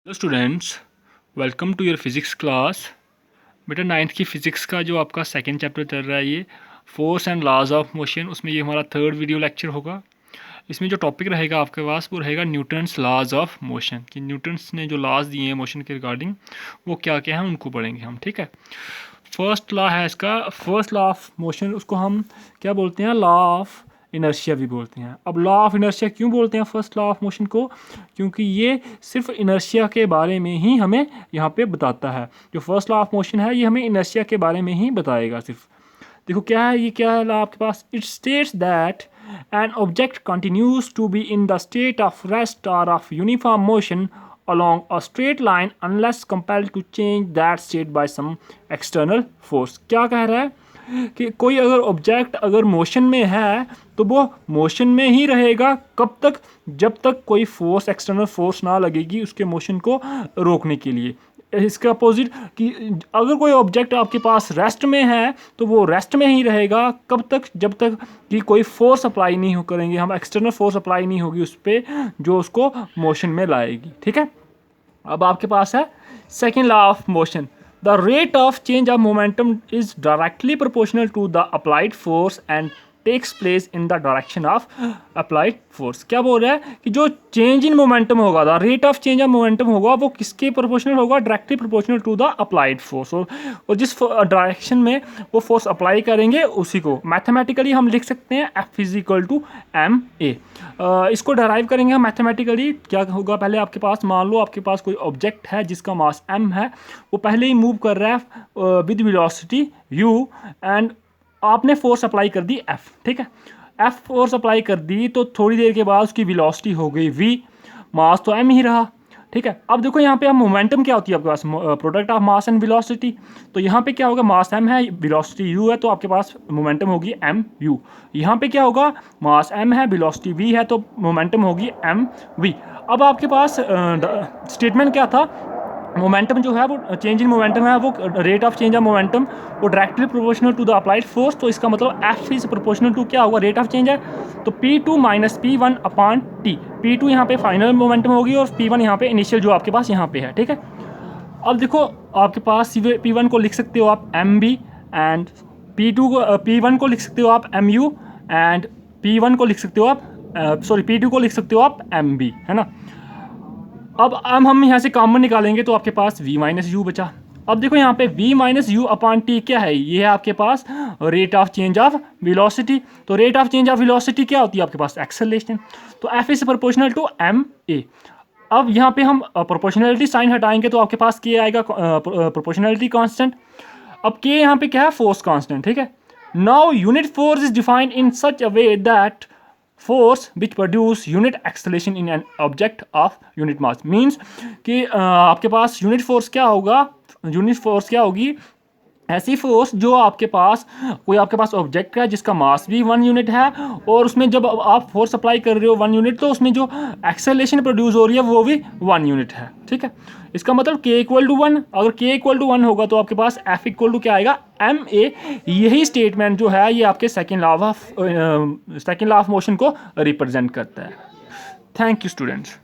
Hello students, welcome to your physics class. बेटा ninth की physics का जो आपका सेकंड चैप्टर चल रहा है ये force and laws of motion, उसमें ये हमारा थर्ड वीडियो लेक्चर होगा। इसमें जो टॉपिक रहेगा आपके पास वो रहेगा न्यूटन्स लॉज ऑफ मोशन, कि न्यूटन्स ने जो लॉज दिए हैं मोशन के रिगार्डिंग वो क्या क्या हैं उनको पढ़ेंगे हम। ठीक है, फर्स्ट लॉ है इसका, फर्स्ट लॉ ऑफ मोशन, उसको हम क्या बोलते हैं, लॉ ऑफ इनर्शिया भी बोलते हैं। अब लॉ ऑफ इनर्शिया क्यों बोलते हैं फर्स्ट लॉ ऑफ मोशन को? क्योंकि ये सिर्फ इनर्शिया के बारे में ही हमें यहाँ पे बताता है। जो फर्स्ट लॉ ऑफ मोशन है ये हमें इनर्शिया के बारे में ही बताएगा सिर्फ। देखो क्या है, ये क्या है लॉ आपके पास, it states that an object continues to be in the state of rest और of uniform motion along a straight line unless compelled to change that state by some external force। क्या कह रहा है कि कोई अगर ऑब्जेक्ट अगर motion में है तो वो मोशन में ही रहेगा। कब तक? जब तक कोई फोर्स, एक्सटर्नल फोर्स ना लगेगी उसके मोशन को रोकने के लिए। इसके अपोजिट कि अगर कोई ऑब्जेक्ट आपके पास रेस्ट में है तो वो रेस्ट में ही रहेगा। कब तक? जब तक कि कोई फोर्स अप्लाई नहीं हो करेंगे हम, एक्सटर्नल फोर्स अप्लाई नहीं होगी उस पर जो उसको मोशन में लाएगी। ठीक है, अब आपके पास है second law of motion, the rate of change of momentum is directly proportional to the applied force and takes place in the direction of applied force. क्या बोल रहा है कि जो चेंज इन मोमेंटम होगा, the rate of change of momentum होगा वो किसके प्रोपोर्शनल होगा? Directly proportional to the applied force. और जिस डायरेक्शन में वो फोर्स अप्लाई करेंगे उसी को मैथमेटिकली हम लिख सकते हैं F is equal to M A. इसको डराइव करेंगे हम मैथमेटिकली। क्या होगा, पहले आपके पास मान लो आपके पास कोई ऑब्जेक्ट है जिसका मास m है, वो पहले ही मूव कर रहा है विद वेलोसिटी u एंड आपने फोर्स अप्लाई कर दी F। ठीक है, F फोर्स अप्लाई कर दी तो थोड़ी देर के बाद उसकी वेलोसिटी हो गई v, मास तो m ही रहा। ठीक है, अब देखो यहाँ पे हम मोमेंटम क्या होती है आपके पास, product of mass and velocity. तो यहाँ पे क्या होगा, मास m है, वेलोसिटी u है, तो आपके पास मोमेंटम होगी m u। यहाँ पे क्या होगा, मास m है, वेलोसिटी v है, तो मोमेंटम होगी m v। अब आपके पास स्टेटमेंट क्या था, मोमेंटम जो है वो चेंज इन मोमेंटम है, वो rate of change of momentum वो directly proportional to the applied force. तो इसका मतलब F इज प्रोपोर्शनल टू क्या होगा, रेट ऑफ चेंज है, तो P2 minus P1 upon T। P2 यहाँ पे फाइनल मोमेंटम होगी और P1 यहाँ पे इनिशियल जो आपके पास यहाँ पे है। ठीक है, अब देखो आपके पास P1 को लिख सकते हो आप MB एंड P2 को P1 को लिख सकते हो आप MU एंड P1 को लिख सकते हो आप P2 को लिख सकते हो आप MB, है ना। अब हम यहाँ से कॉमन निकालेंगे तो आपके पास v माइनस यू बचा। अब देखो यहाँ पे v minus u upon t क्या है, ये है आपके पास rate of change of velocity. तो rate of change of velocity क्या होती है आपके पास, एक्सेलरेशन। तो f is proportional to M a. अब यहाँ पे हम प्रोपोर्शनलिटी साइन हटाएंगे तो आपके पास k आएगा, प्रोपोर्शनलिटी कांस्टेंट। अब k यहाँ पे क्या है, फोर्स कांस्टेंट। ठीक है, now unit force is defined in such a way that force which produce unit acceleration in an object of unit mass. Means कि आपके पास यूनिट फोर्स क्या होगा, यूनिट फोर्स क्या होगी, ऐसी फोर्स जो आपके पास कोई आपके पास ऑब्जेक्ट है जिसका मास भी 1 यूनिट है और उसमें जब आप फोर्स अप्लाई कर रहे हो 1 यूनिट तो उसमें जो एक्सेलरेशन प्रोड्यूस हो रही है वो भी 1 यूनिट है। ठीक है, इसका मतलब k इक्वल टू 1, अगर k इक्वल टू 1 होगा तो आपके पास F इक्वल टू क्या आएगा, एम ए। यही स्टेटमेंट जो है ये आपके सेकेंड लॉ ऑफ मोशन को रिप्रेजेंट करता है। Thank you students.